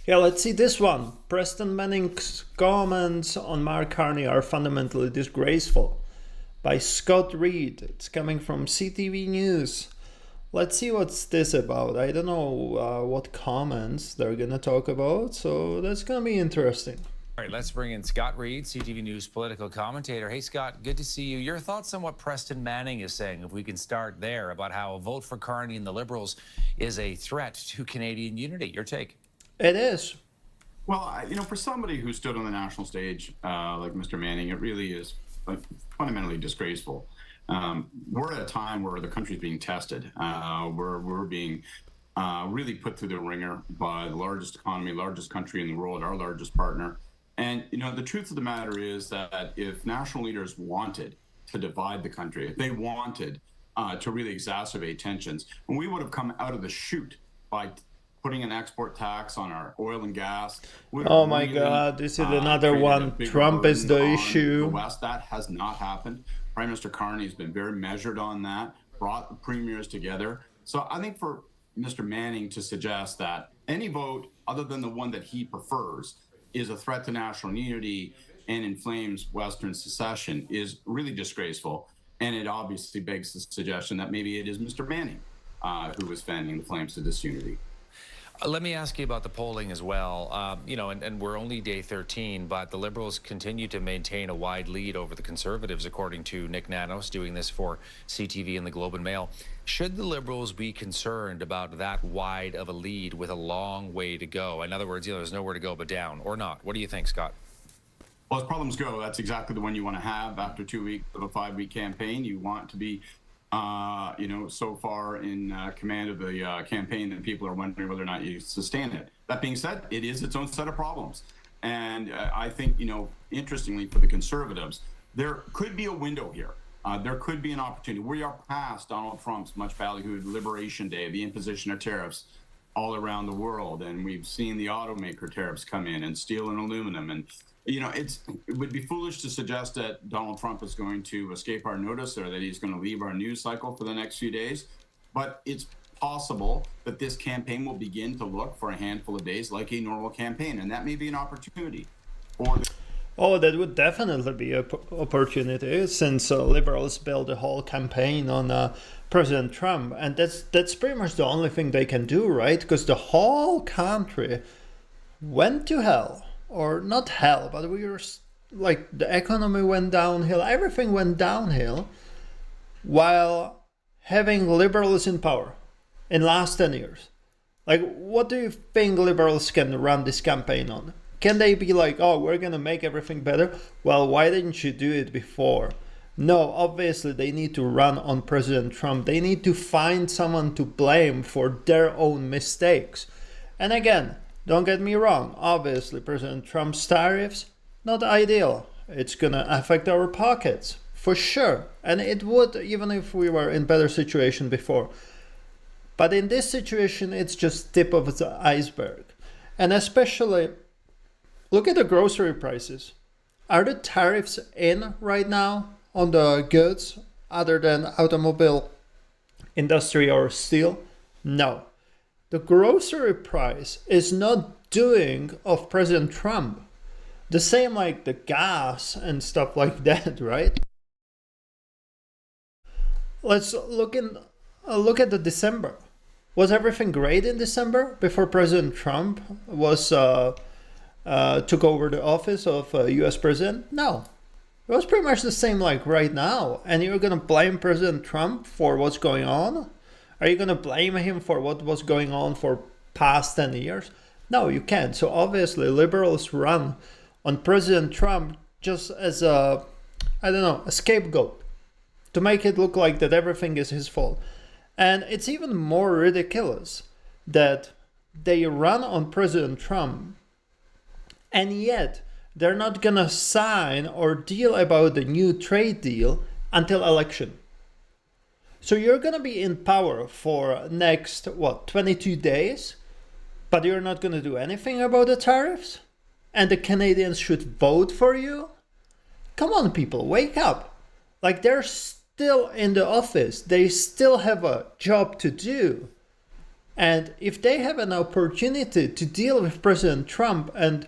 Yeah, let's see this one. Preston Manning's comments on Mark Carney are fundamentally disgraceful. By Scott Reid. It's coming from CTV News. Let's see what's this about. I don't know what comments they're gonna talk about, so that's gonna be interesting. All right, let's bring in Scott Reid, CTV News political commentator. Hey, Scott, good to see you. Your thoughts on what Preston Manning is saying, if we can start there, about how a vote for Carney and the Liberals is a threat to Canadian unity. Your take? It is. Well, for somebody who stood on the national stage like Mr. Manning, it really is fundamentally disgraceful. We're at a time where the country's being tested. We're being really put through the ringer by the largest economy, largest country in the world, our largest partner. And, the truth of the matter is that if national leaders wanted to divide the country, if they wanted to really exacerbate tensions, and we would have come out of the chute by putting an export tax on our oil and gas. Oh my God, this is another one. Trump is the issue. The West, that has not happened. Prime Minister Carney has been very measured on that, brought the premiers together. So I think for Mr. Manning to suggest that any vote other than the one that he prefers is a threat to national unity and inflames Western secession is really disgraceful. And it obviously begs the suggestion that maybe it is Mr. Manning who is fanning the flames of disunity. Let me ask you about the polling as well. And we're only day 13, but the Liberals continue to maintain a wide lead over the Conservatives, according to Nick Nanos, doing this for CTV and the Globe and Mail. Should the Liberals be concerned about that wide of a lead with a long way to go? In other words, there's nowhere to go but down, or not? What do you think, Scott? Well, as problems go, that's exactly the one you want to have after 2 weeks of a 5-week campaign. You want to be so far in command of the campaign that people are wondering whether or not you sustain it. That being said, it is its own set of problems. And I think, interestingly for the Conservatives, there could be a window here. There could be an opportunity. We are past Donald Trump's much ballyhooed Liberation Day, the imposition of tariffs all around the world. And we've seen the automaker tariffs come in, and steel and aluminum. And it would be foolish to suggest that Donald Trump is going to escape our notice or that he's going to leave our news cycle for the next few days. But it's possible that this campaign will begin to look for a handful of days like a normal campaign. And that may be an opportunity for the Oh, that would definitely be an opportunity, since Liberals built a whole campaign on President Trump. And that's pretty much the only thing they can do, right? Because the whole country went to hell. Or not hell, but we were like, the economy went downhill, everything went downhill while having liberals in power in last 10 years. Like, what do you think liberals can run this campaign on? Can they be like, oh, we're gonna make everything better? Well, why didn't you do it before? No, obviously they need to run on President Trump. They need to find someone to blame for their own mistakes. And again, don't get me wrong, obviously President Trump's tariffs, not ideal. It's gonna affect our pockets, for sure. And it would, even if we were in better situation before. But in this situation, it's just tip of the iceberg. And especially, look at the grocery prices. Are the tariffs in right now on the goods other than automobile industry or steel? No. The grocery price is not doing of President Trump. The same like the gas and stuff like that, right? Let's look at the December. Was everything great in December before President Trump was took over the office of U.S. president? No. It was pretty much the same like right now. And you're gonna blame President Trump for what's going on? Are you going to blame him for what was going on for past 10 years? No, you can't. So obviously liberals run on President Trump just as a scapegoat to make it look like that everything is his fault. And it's even more ridiculous that they run on President Trump and yet they're not going to sign or deal about the new trade deal until election. So you're going to be in power for next, 22 days, but you're not going to do anything about the tariffs? And the Canadians should vote for you? Come on, people, wake up. Like, they're still in the office. They still have a job to do. And if they have an opportunity to deal with President Trump and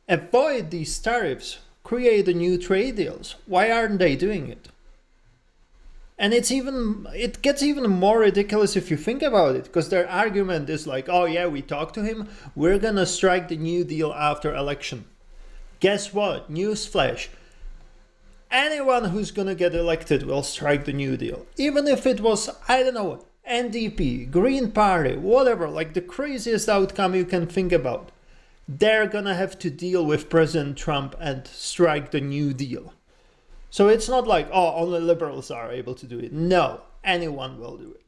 avoid these tariffs, create a new trade deals, why aren't they doing it? And it gets even more ridiculous if you think about it, because their argument is like, oh yeah, we talked to him, we're gonna strike the New Deal after election. Guess what? Newsflash. Anyone who's gonna get elected will strike the New Deal. Even if it was, I don't know, NDP, Green Party, whatever, like the craziest outcome you can think about. They're gonna have to deal with President Trump and strike the New Deal. So it's not like, oh, only liberals are able to do it. No, anyone will do it.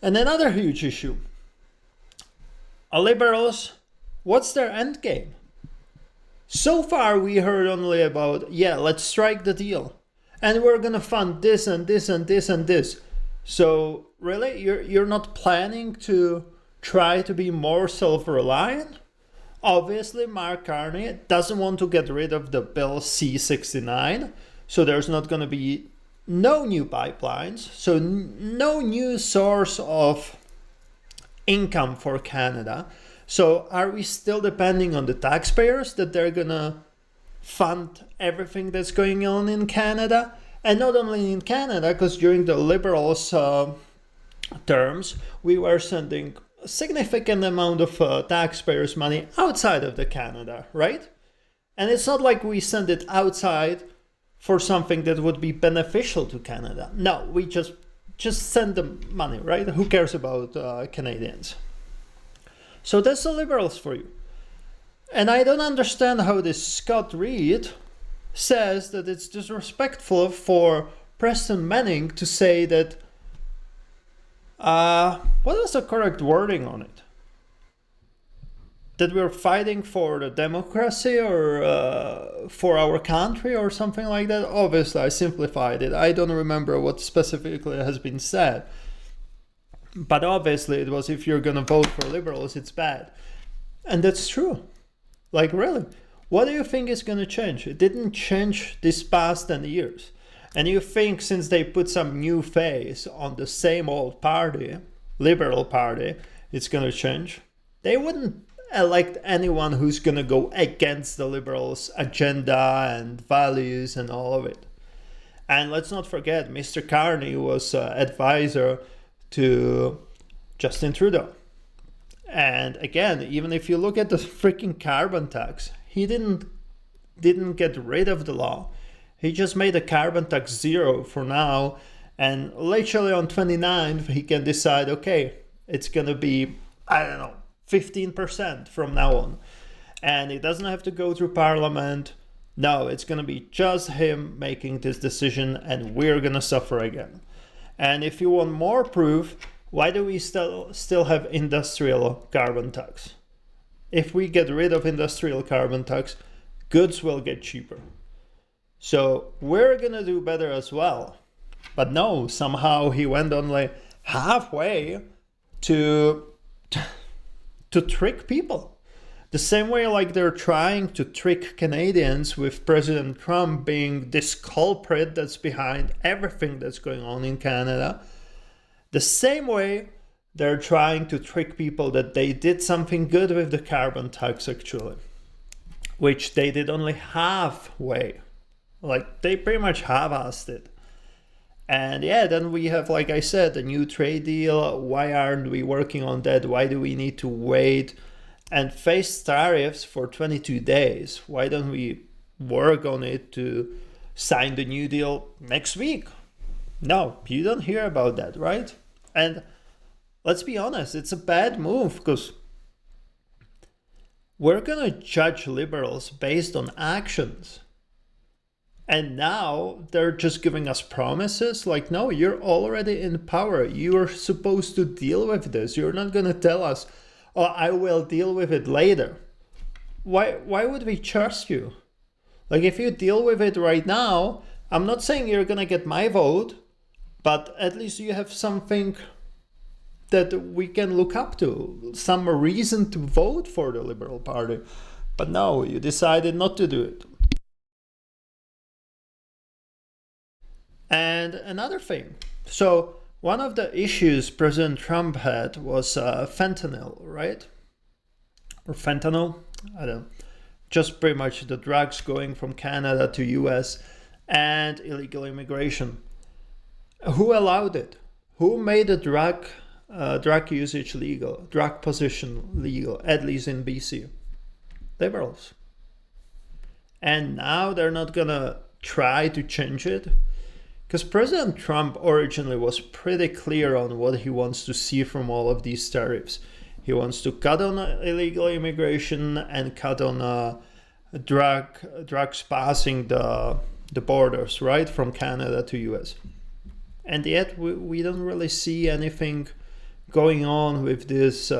And another huge issue. Liberals, what's their end game? So far we heard only about, yeah, let's strike the deal. And we're gonna fund this and this and this and this. So really, you're not planning to try to be more self-reliant? Obviously, Mark Carney doesn't want to get rid of the Bill C-69. So there's not going to be no new pipelines, so no new source of income for Canada. So are we still depending on the taxpayers that they're going to fund everything that's going on in Canada? And not only in Canada, because during the Liberals' terms, we were sending a significant amount of taxpayers' money outside of the Canada, right? And it's not like we send it outside for something that would be beneficial to Canada. No, we just send them money, right? Who cares about Canadians? So that's the Liberals for you. And I don't understand how this Scott Reid says that it's disrespectful for Preston Manning to say that, what is the correct wording on it? That we're fighting for the democracy or for our country or something like that. Obviously, I simplified it. I don't remember what specifically has been said. But obviously, it was if you're going to vote for Liberals, it's bad. And that's true. Like, really. What do you think is going to change? It didn't change this past 10 years. And you think since they put some new face on the same old party, Liberal Party, it's going to change? They wouldn't elect anyone who's going to go against the Liberals' agenda and values and all of it. And let's not forget, Mr. Carney was advisor to Justin Trudeau. And again, even if you look at the freaking carbon tax, he didn't get rid of the law. He just made the carbon tax zero for now. And literally on 29th, he can decide, okay, it's going to be, I don't know, 15% from now on. And it doesn't have to go through Parliament. No, it's going to be just him making this decision and we're going to suffer again. And if you want more proof, why do we still have industrial carbon tax? If we get rid of industrial carbon tax, goods will get cheaper. So we're going to do better as well. But no, somehow he went only halfway to trick people. The same way like they're trying to trick Canadians with President Trump being this culprit that's behind everything that's going on in Canada. The same way they're trying to trick people that they did something good with the carbon tax actually. Which they did only halfway. Like they pretty much half-assed it. And yeah, then we have, like I said, a new trade deal. Why aren't we working on that? Why do we need to wait and face tariffs for 22 days? Why don't we work on it to sign the new deal next week? No, you don't hear about that, right? And let's be honest, it's a bad move because we're going to judge liberals based on actions. And now they're just giving us promises like, no, you're already in power. You're supposed to deal with this. You're not going to tell us, oh, I will deal with it later. Why would we trust you? Like if you deal with it right now, I'm not saying you're going to get my vote, but at least you have something that we can look up to, some reason to vote for the Liberal Party. But no, you decided not to do it. And another thing, so one of the issues President Trump had was fentanyl, right? Or fentanyl, I don't know. Just pretty much the drugs going from Canada to US and illegal immigration. Who allowed it? Who made the drug usage legal, drug possession legal, at least in BC? Liberals. And now they're not gonna try to change it? Because President Trump originally was pretty clear on what he wants to see from all of these tariffs. He wants to cut on illegal immigration and cut on drugs passing the borders, right, from Canada to US. And yet we don't really see anything going on with this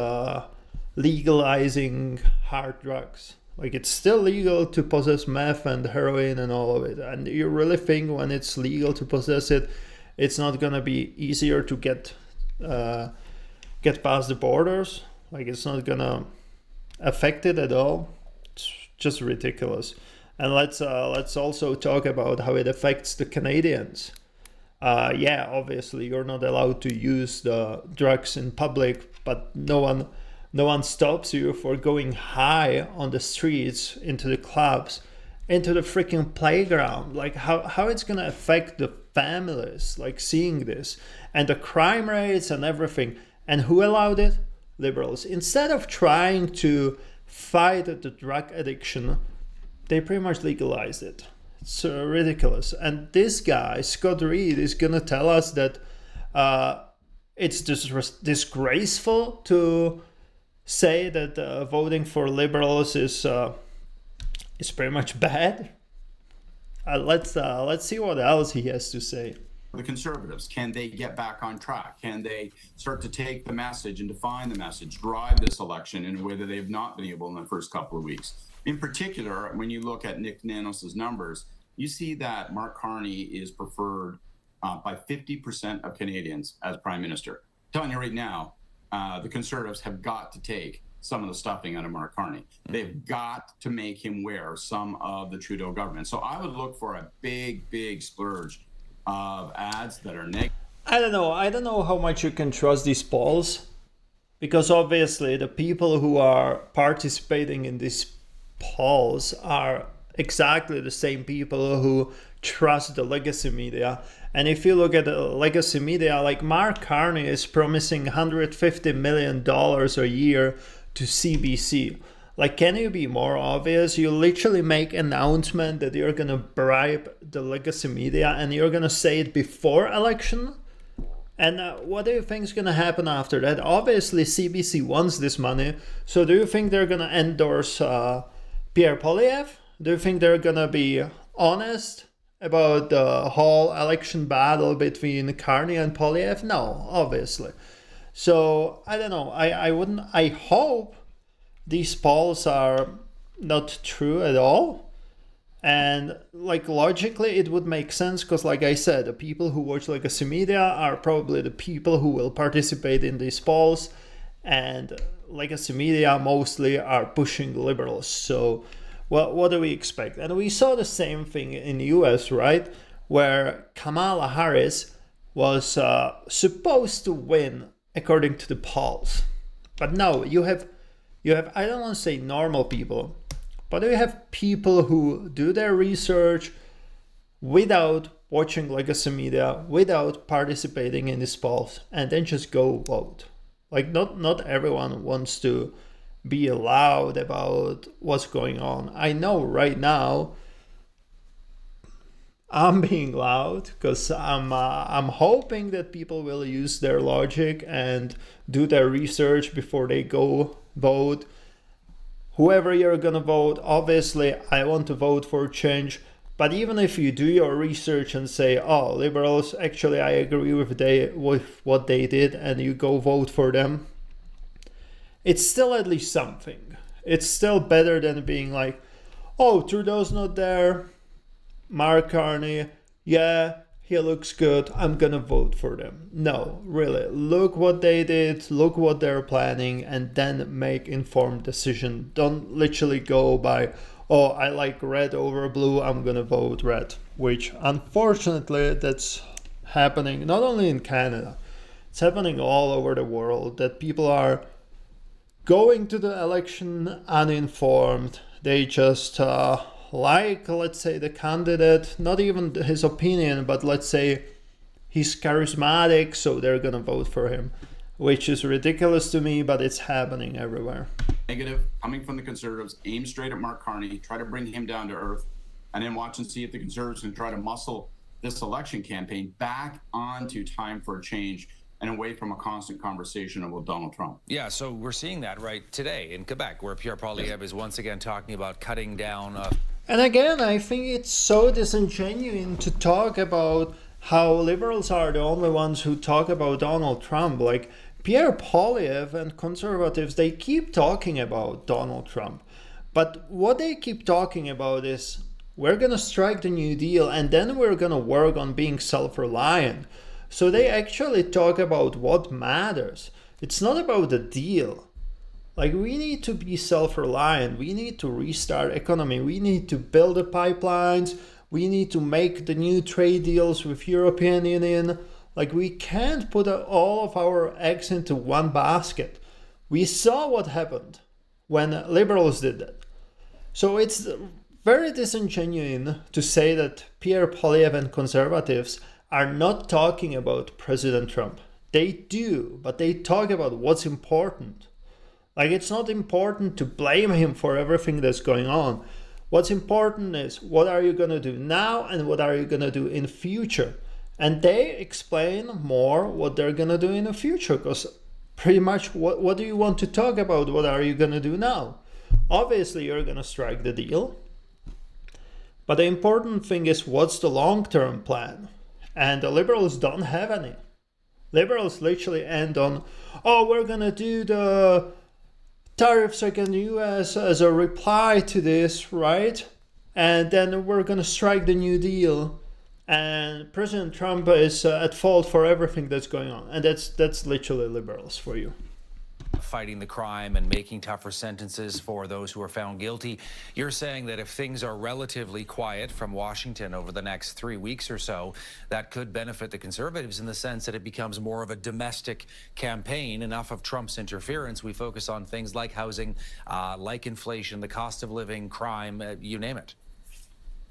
legalizing hard drugs. Like, it's still legal to possess meth and heroin and all of it. And you really think when it's legal to possess it, it's not gonna be easier to get past the borders? Like, it's not gonna affect it at all? It's just ridiculous. And let's also talk about how it affects the Canadians. Yeah, obviously you're not allowed to use the drugs in public, but no one stops you for going high on the streets, into the clubs, into the freaking playground. Like, how it's gonna affect the families, like, seeing this, and the crime rates and everything. And who allowed it? Liberals. Instead of trying to fight the drug addiction, they pretty much legalized it. It's ridiculous. And this guy, Scott Reid, is gonna tell us that it's disgraceful to say that voting for liberals is pretty much bad. Let's see what else he has to say. The Conservatives, can they get back on track? Can they start to take the message and define the message, drive this election in a way that they've not been able in the first couple of weeks? In particular, when you look at Nick Nanos's numbers, you see that Mark Carney is preferred by 50% of Canadians as Prime Minister. I'm telling you right now, the Conservatives have got to take some of the stuffing out of Mark Carney. They've got to make him wear some of the Trudeau government. So I would look for a big splurge of ads that are negative. I don't know how much you can trust these polls, because obviously the people who are participating in these polls are exactly the same people who trust the legacy media. And if you look at the legacy media, like, Mark Carney is promising $150 million a year to CBC. Like, can you be more obvious? You literally make an announcement that you're gonna bribe the legacy media, and you're gonna say it before election. And what do you think is gonna happen after that? Obviously, CBC wants this money. So do you think they're gonna endorse Pierre Poilievre? Do you think they're gonna be honest about the whole election battle between Carney and Poilievre? No, obviously. So I don't know. I hope these polls are not true at all. And, like, logically it would make sense, because, like I said, the people who watch legacy media are probably the people who will participate in these polls, and legacy media mostly are pushing liberals. So what do we expect? And we saw the same thing in the US, right? Where Kamala Harris was supposed to win according to the polls. But no, you have I don't want to say normal people, but you have people who do their research without watching legacy media, without participating in these polls, and then just go vote. Like, not everyone wants to be loud about what's going on. I know right now I'm being loud because I'm hoping that people will use their logic and do their research before they go vote. Whoever you're gonna vote, obviously I want to vote for change, but even if you do your research and say, oh, liberals, actually I agree with what they did, and you go vote for them, it's still at least something. It's still better than being like, oh, Trudeau's not there, Mark Carney, yeah, he looks good, I'm gonna vote for them. No, really, look what they did, look what they're planning, and then make informed decision. Don't literally go by, oh, I like red over blue, I'm gonna vote red. Which, unfortunately, that's happening not only in Canada, It's happening all over the world that people are going to the election uninformed. They just like, let's say, the candidate, not even his opinion, but let's say he's charismatic, so they're gonna vote for him, which is ridiculous to me, but it's happening everywhere. Negative coming from the Conservatives, aim straight at Mark Carney, try to bring him down to earth, and then watch and see if the Conservatives can try to muscle this election campaign back onto time for a change and away from a constant conversation about Donald Trump. Yeah, so we're seeing that right today in Quebec, where Pierre Poilievre is once again talking about cutting down. And again, I think it's so disingenuous to talk about how liberals are the only ones who talk about Donald Trump. Like Pierre Poilievre and conservatives, they keep talking about Donald Trump. But what they keep talking about is, we're going to strike the New Deal and then we're going to work on being self-reliant. So they actually talk about what matters. It's not about the deal. Like, we need to be self-reliant. We need to restart economy. We need to build the pipelines. We need to make the new trade deals with European Union. Like, we can't put all of our eggs into one basket. We saw what happened when liberals did that. So it's very disingenuous to say that Pierre Poilievre and conservatives are not talking about President Trump. They do, but they talk about what's important. Like, it's not important to blame him for everything that's going on. What's important is, what are you going to do now and what are you going to do in future? And they explain more what they're going to do in the future, because pretty much what do you want to talk about? What are you going to do now? Obviously, you're going to strike the deal. But the important thing is, what's the long-term plan? And the liberals don't have any. Liberals literally end on, oh, we're going to do the tariffs against the US as a reply to this, right? And then we're going to strike the New Deal. And President Trump is at fault for everything that's going on. And that's literally liberals for you. Fighting the crime and making tougher sentences for those who are found guilty. You're saying that if things are relatively quiet from Washington over the next 3 weeks or so, that could benefit the Conservatives in the sense that it becomes more of a domestic campaign. Enough of Trump's interference. We focus on things like housing, like inflation, the cost of living, crime, you name it.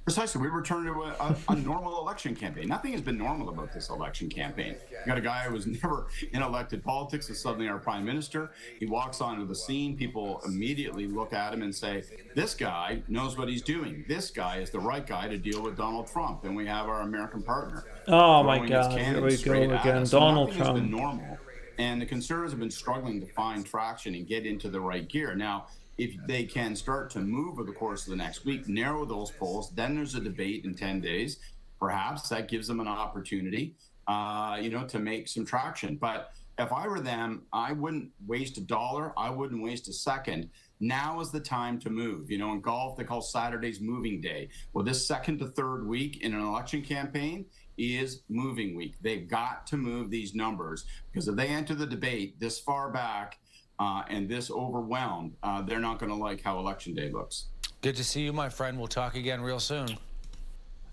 Precisely. We return to a normal election campaign. Nothing has been normal about this election campaign. You got a guy who was never in elected politics is suddenly our prime minister. He walks onto the scene. People immediately look at him and say, this guy knows what he's doing. This guy is the right guy to deal with Donald Trump. And we have our American partner. Oh, my God. Here we go again. So Donald nothing Trump. has been normal. And the Conservatives have been struggling to find traction and get into the right gear. Now, if they can start to move over the course of the next week, narrow those polls, then there's a debate in 10 days. Perhaps that gives them an opportunity, to make some traction. But if I were them, I wouldn't waste $1. I wouldn't waste a second. Now is the time to move. In golf, they call Saturdays moving day. Well, this second to third week in an election campaign is moving week. They've got to move these numbers, because if they enter the debate this far back, and this overwhelmed, they're not going to like how Election Day looks. Good to see you, my friend. We'll talk again real soon.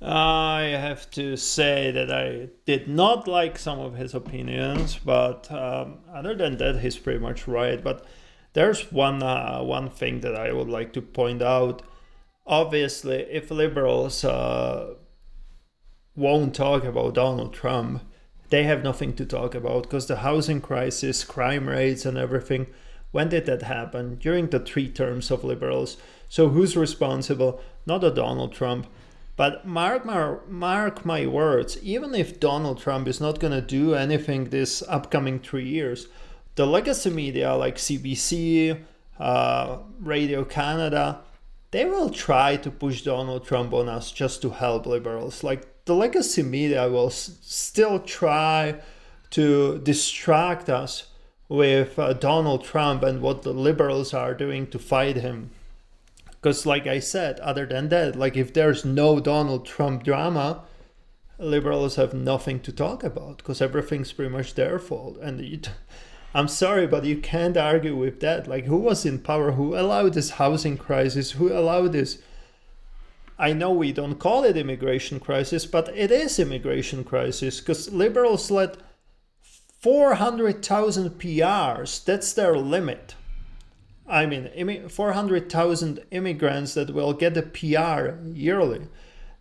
I have to say that I did not like some of his opinions, but other than that, he's pretty much right. But there's one thing that I would like to point out. Obviously, if liberals won't talk about Donald Trump, they have nothing to talk about, because the housing crisis, crime rates and everything, when did that happen? During the 3 terms of liberals. So who's responsible? Not a Donald Trump. But mark my words, even if Donald Trump is not going to do anything this upcoming 3 years, the legacy media like CBC, Radio Canada, they will try to push Donald Trump on us just to help liberals. Like, the legacy media will still try to distract us with Donald Trump and what the liberals are doing to fight him. Because like I said, other than that, like, if there's no Donald Trump drama, liberals have nothing to talk about, because everything's pretty much their fault. And I'm sorry, but you can't argue with that. Like, who was in power? Who allowed this housing crisis? Who allowed this? I know we don't call it immigration crisis, but it is immigration crisis, because liberals let 400,000 PRs, that's their limit. I mean, 400,000 immigrants that will get a PR yearly.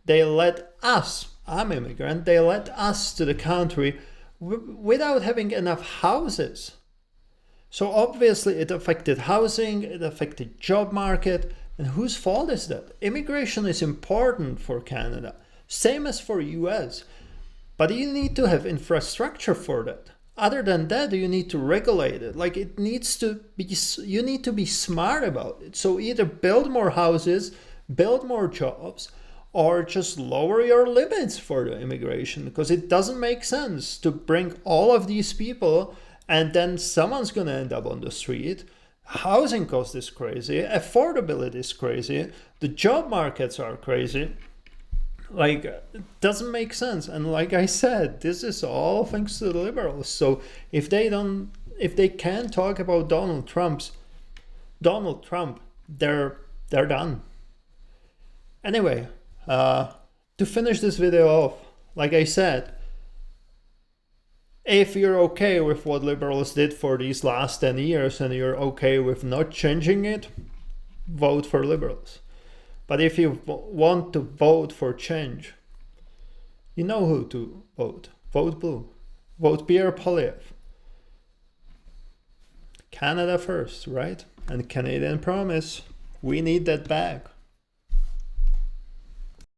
They let us, I'm immigrant, they let us to the country without having enough houses. So obviously it affected housing, it affected job market, and whose fault is that? Immigration is important for Canada, same as for US, but you need to have infrastructure for that. Other than that, you need to regulate it. Like it needs to be, you need to be smart about it. So either build more houses, build more jobs, or just lower your limits for the immigration, because it doesn't make sense to bring all of these people and then someone's going to end up on the street. Housing cost is crazy, affordability is crazy, the job markets are crazy. Like, it doesn't make sense. And like I said, this is all thanks to the Liberals. So if they can't talk about Donald Trump, they're done. Anyway, to finish this video off, like I said, if you're okay with what Liberals did for these last 10 years and you're okay with not changing it, vote for Liberals. But if you want to vote for change, you know who to vote. Vote blue. Vote Pierre Poilievre. Canada first, right? And Canadian promise. We need that back.